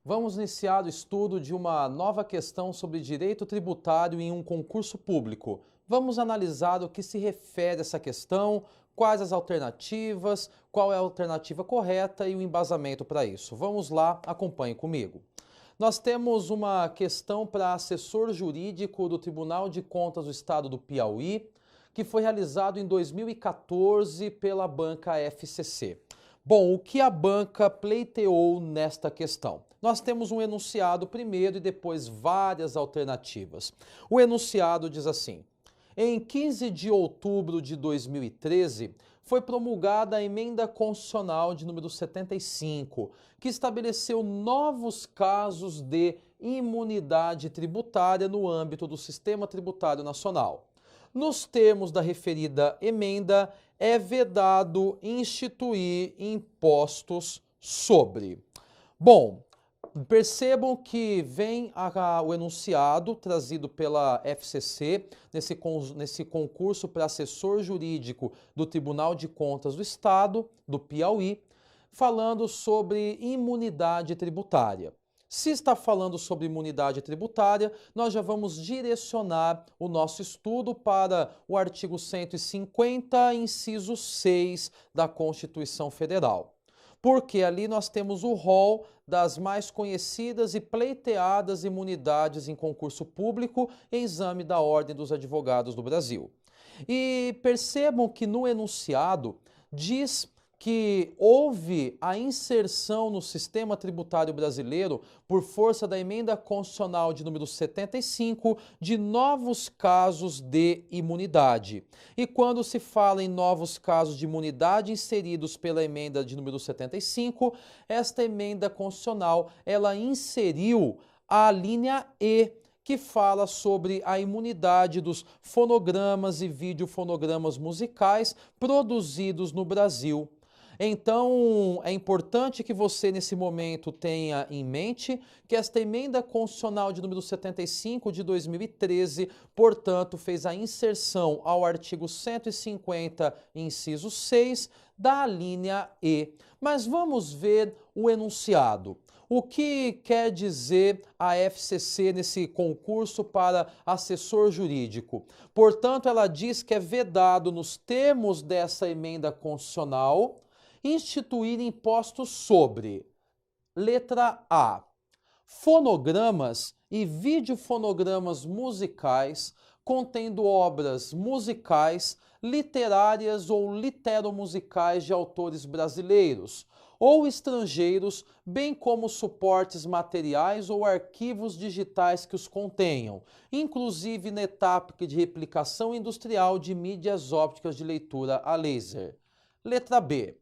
Vamos iniciar o estudo de uma nova questão sobre direito tributário em um concurso público. Vamos analisar o que se refere a essa questão, quais as alternativas, qual é a alternativa correta e o embasamento para isso. Vamos lá, acompanhe comigo. Nós temos uma questão para assessor jurídico do Tribunal de Contas do Estado do Piauí, que foi realizado em 2014 pela banca FCC. Bom, o que a banca pleiteou nesta questão? Nós temos um enunciado primeiro e depois várias alternativas. O enunciado diz assim: em 15 de outubro de 2013, foi promulgada a Emenda Constitucional de número 75, que estabeleceu novos casos de imunidade tributária no âmbito do Sistema Tributário Nacional. Nos termos da referida emenda, é vedado instituir impostos sobre. Bom, percebam que vem o enunciado trazido pela FCC nesse concurso para assessor jurídico do Tribunal de Contas do Estado do Piauí, falando sobre imunidade tributária. Se está falando sobre imunidade tributária, nós já vamos direcionar o nosso estudo para o artigo 150, inciso 6 da Constituição Federal. Porque ali nós temos o rol das mais conhecidas e pleiteadas imunidades em concurso público e exame da Ordem dos Advogados do Brasil. E percebam que no enunciado diz que houve a inserção no sistema tributário brasileiro, por força da Emenda Constitucional de número 75, de novos casos de imunidade. E quando se fala em novos casos de imunidade inseridos pela emenda de número 75, esta emenda constitucional, ela inseriu a linha E, que fala sobre a imunidade dos fonogramas e videofonogramas musicais produzidos no Brasil. Então, é importante que você, nesse momento, tenha em mente que esta emenda constitucional de número 75 de 2013, portanto, fez a inserção ao artigo 150, inciso 6, da linha E. Mas vamos ver o enunciado. O que quer dizer a FCC nesse concurso para assessor jurídico? Portanto, ela diz que é vedado, nos termos dessa emenda constitucional, instituir impostos sobre, letra A, fonogramas e videofonogramas musicais contendo obras musicais, literárias ou literomusicais de autores brasileiros ou estrangeiros, bem como suportes materiais ou arquivos digitais que os contenham, inclusive na etapa de replicação industrial de mídias ópticas de leitura a laser. Letra B.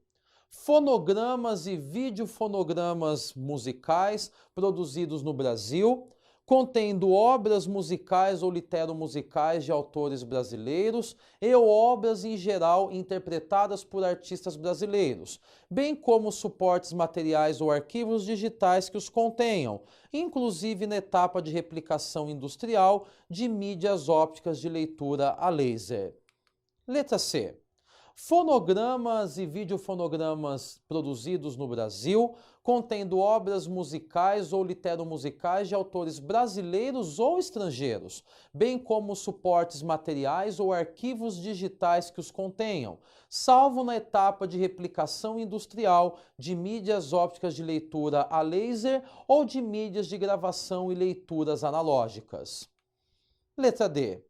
Fonogramas e videofonogramas musicais produzidos no Brasil, contendo obras musicais ou literomusicais de autores brasileiros e obras em geral interpretadas por artistas brasileiros, bem como suportes materiais ou arquivos digitais que os contenham, inclusive na etapa de replicação industrial de mídias ópticas de leitura a laser. Letra C. Fonogramas e videofonogramas produzidos no Brasil, contendo obras musicais ou literomusicais de autores brasileiros ou estrangeiros, bem como suportes materiais ou arquivos digitais que os contenham, salvo na etapa de replicação industrial de mídias ópticas de leitura a laser ou de mídias de gravação e leituras analógicas. Letra D.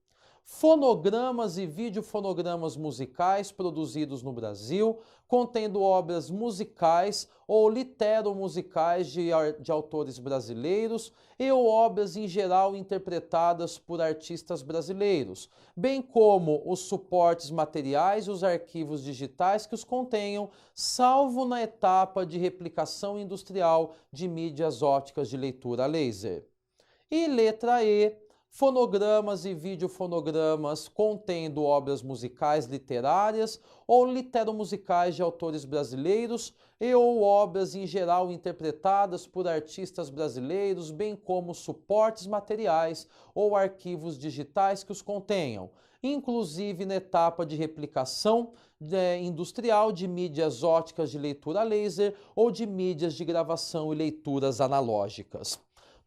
Fonogramas e videofonogramas musicais produzidos no Brasil, contendo obras musicais ou literomusicais de autores brasileiros e ou obras em geral interpretadas por artistas brasileiros, bem como os suportes materiais e os arquivos digitais que os contenham, salvo na etapa de replicação industrial de mídias ópticas de leitura a laser. E letra E. Fonogramas e videofonogramas contendo obras musicais literárias ou literomusicais de autores brasileiros e ou obras em geral interpretadas por artistas brasileiros, bem como suportes materiais ou arquivos digitais que os contenham, inclusive na etapa de replicação industrial de mídias ópticas de leitura laser ou de mídias de gravação e leituras analógicas.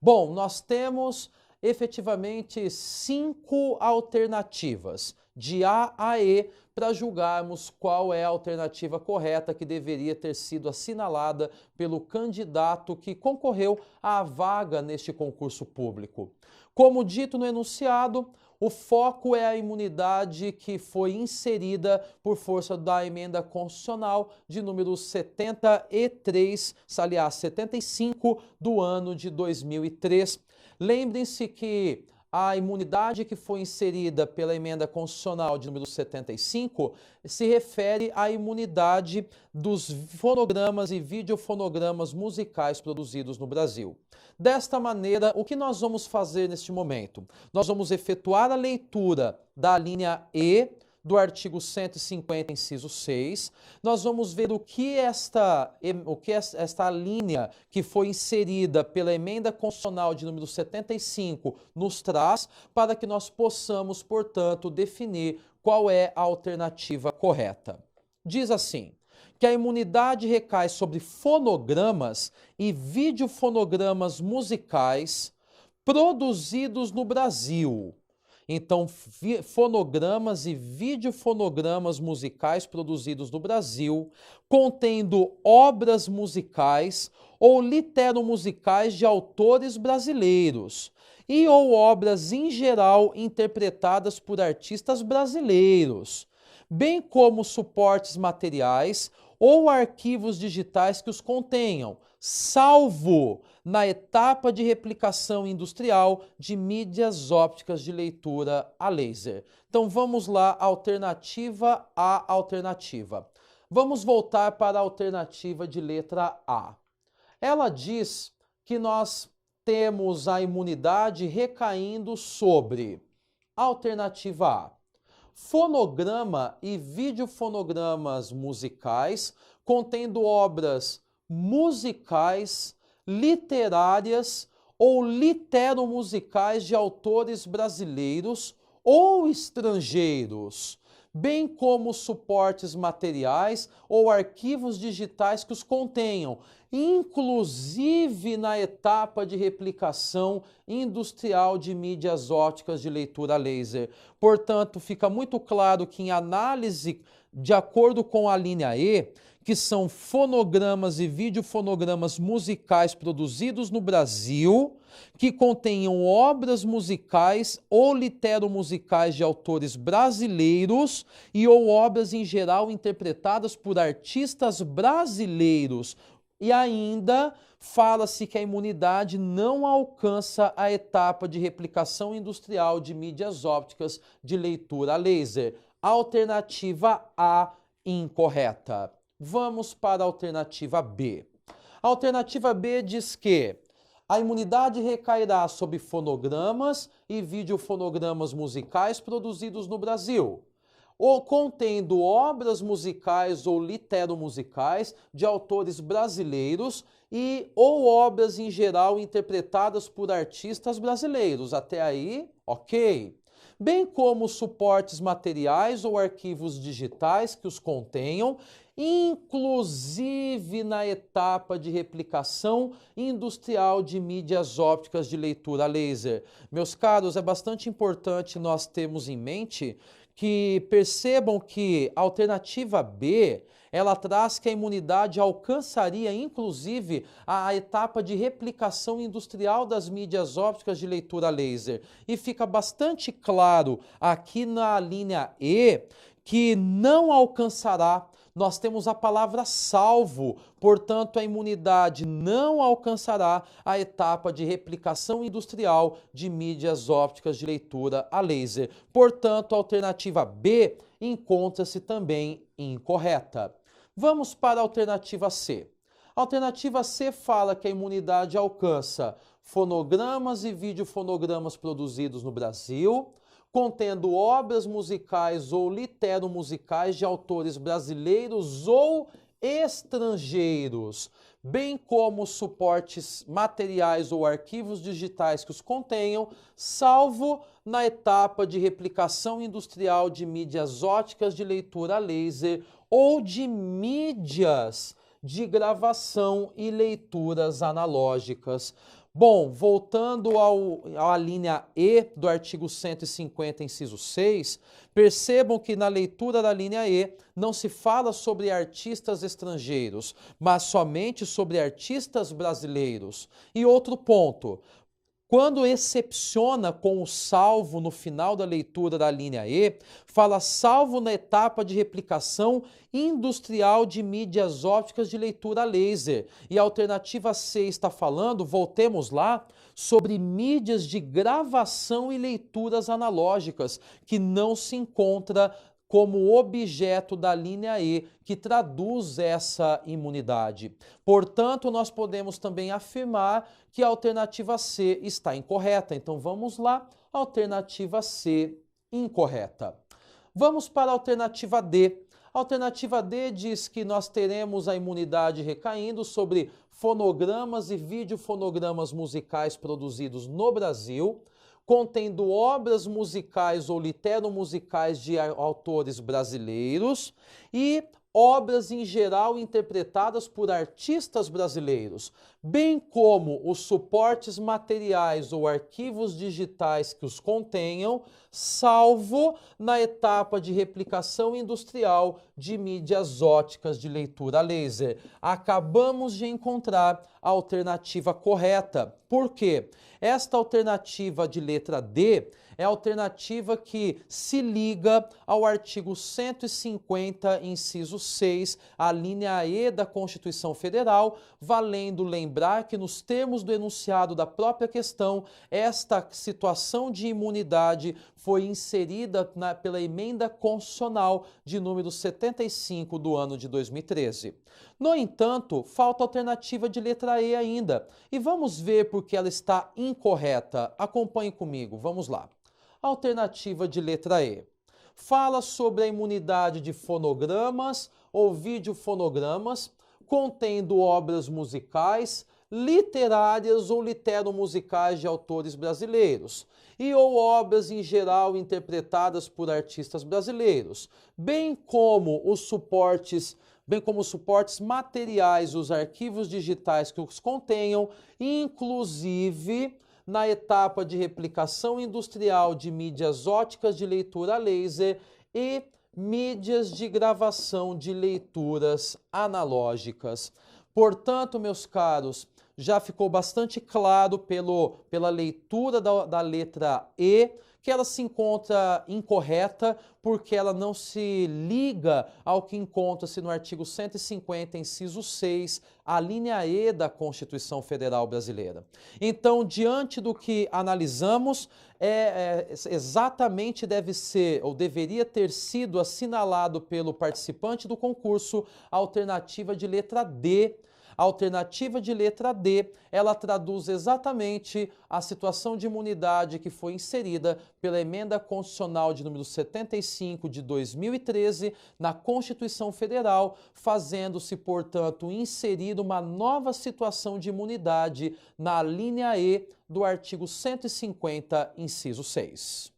Bom, nós temos efetivamente 5 alternativas, de A a E, para julgarmos qual é a alternativa correta que deveria ter sido assinalada pelo candidato que concorreu à vaga neste concurso público. Como dito no enunciado, o foco é a imunidade que foi inserida por força da emenda constitucional de número 73, aliás, 75 do ano de 2003. Lembrem-se que a imunidade que foi inserida pela emenda constitucional de número 75 se refere à imunidade dos fonogramas e videofonogramas musicais produzidos no Brasil. Desta maneira, o que nós vamos fazer neste momento? Nós vamos efetuar a leitura da linha E do artigo 150, inciso 6. Nós vamos ver o que esta linha que foi inserida pela emenda constitucional de número 75 nos traz, para que nós possamos, portanto, definir qual é a alternativa correta. Diz assim, que a imunidade recai sobre fonogramas e videofonogramas musicais produzidos no Brasil. Então, fonogramas e videofonogramas musicais produzidos no Brasil, contendo obras musicais ou literomusicais de autores brasileiros, e ou obras em geral interpretadas por artistas brasileiros, bem como suportes materiais ou arquivos digitais que os contenham, salvo na etapa de replicação industrial de mídias ópticas de leitura a laser. Então vamos lá, alternativa A, alternativa. Vamos voltar para a alternativa de letra A. Ela diz que nós temos a imunidade recaindo sobre alternativa A, fonograma e videofonogramas musicais contendo obras musicais, literárias ou literomusicais de autores brasileiros ou estrangeiros, bem como suportes materiais ou arquivos digitais que os contenham, inclusive na etapa de replicação industrial de mídias ópticas de leitura laser. Portanto, fica muito claro que em análise, de acordo com a linha E, que são fonogramas e videofonogramas musicais produzidos no Brasil, que contenham obras musicais ou literomusicais de autores brasileiros e ou obras em geral interpretadas por artistas brasileiros. E ainda fala-se que a imunidade não alcança a etapa de replicação industrial de mídias ópticas de leitura a laser. Alternativa A, incorreta. Vamos para a alternativa B. A alternativa B diz que a imunidade recairá sobre fonogramas e videofonogramas musicais produzidos no Brasil, ou contendo obras musicais ou literomusicais de autores brasileiros e ou obras em geral interpretadas por artistas brasileiros. Até aí, ok. Bem como suportes materiais ou arquivos digitais que os contenham, inclusive na etapa de replicação industrial de mídias ópticas de leitura a laser. Meus caros, é bastante importante nós termos em mente que percebam que a alternativa B, ela traz que a imunidade alcançaria, inclusive, a etapa de replicação industrial das mídias ópticas de leitura a laser. E fica bastante claro aqui na linha E que não alcançará. Nós temos a palavra salvo, portanto, a imunidade não alcançará a etapa de replicação industrial de mídias ópticas de leitura a laser. Portanto, a alternativa B encontra-se também incorreta. Vamos para a alternativa C. A alternativa C fala que a imunidade alcança fonogramas e videofonogramas produzidos no Brasil, contendo obras musicais ou literomusicais de autores brasileiros ou estrangeiros, bem como suportes materiais ou arquivos digitais que os contenham, salvo na etapa de replicação industrial de mídias óticas de leitura a laser ou de mídias de gravação e leituras analógicas. Bom, voltando à linha E do artigo 150, inciso 6, percebam que na leitura da linha E não se fala sobre artistas estrangeiros, mas somente sobre artistas brasileiros. E outro ponto, quando excepciona com o salvo no final da leitura da linha E, fala salvo na etapa de replicação industrial de mídias ópticas de leitura a laser. E a alternativa C está falando, voltemos lá, sobre mídias de gravação e leituras analógicas, que não se encontra como objeto da linha E, que traduz essa imunidade. Portanto, nós podemos também afirmar que a alternativa C está incorreta. Então, vamos lá, alternativa C, incorreta. Vamos para a alternativa D. A alternativa D diz que nós teremos a imunidade recaindo sobre fonogramas e videofonogramas musicais produzidos no Brasil, contendo obras musicais ou literomusicais de autores brasileiros e obras em geral interpretadas por artistas brasileiros, bem como os suportes materiais ou arquivos digitais que os contenham, salvo na etapa de replicação industrial de mídias óticas de leitura a laser. Acabamos de encontrar a alternativa correta. Por quê? Esta alternativa de letra D é a alternativa que se liga ao artigo 150, inciso 6, a linha E da Constituição Federal, valendo lembrar que nos termos do enunciado da própria questão, esta situação de imunidade foi inserida pela emenda constitucional de número 75 do ano de 2013. No entanto, falta a alternativa de letra E ainda, e vamos ver por que ela está incorreta. Acompanhe comigo, vamos lá. Alternativa de letra E. Fala sobre a imunidade de fonogramas ou videofonogramas contendo obras musicais, literárias ou literomusicais de autores brasileiros e ou obras em geral interpretadas por artistas brasileiros, bem como os suportes materiais, os arquivos digitais que os contenham, inclusive na etapa de replicação industrial de mídias óticas de leitura a laser e mídias de gravação de leituras analógicas. Portanto, meus caros, já ficou bastante claro pela leitura da letra E que ela se encontra incorreta porque ela não se liga ao que encontra-se no artigo 150, inciso 6, a linha E da Constituição Federal Brasileira. Então, diante do que analisamos, exatamente deve ser, ou deveria ter sido assinalado pelo participante do concurso, a alternativa de letra D. A alternativa de letra D, ela traduz exatamente a situação de imunidade que foi inserida pela emenda constitucional de número 75 de 2013 na Constituição Federal, fazendo-se, portanto, inserir uma nova situação de imunidade na linha E do artigo 150, inciso 6.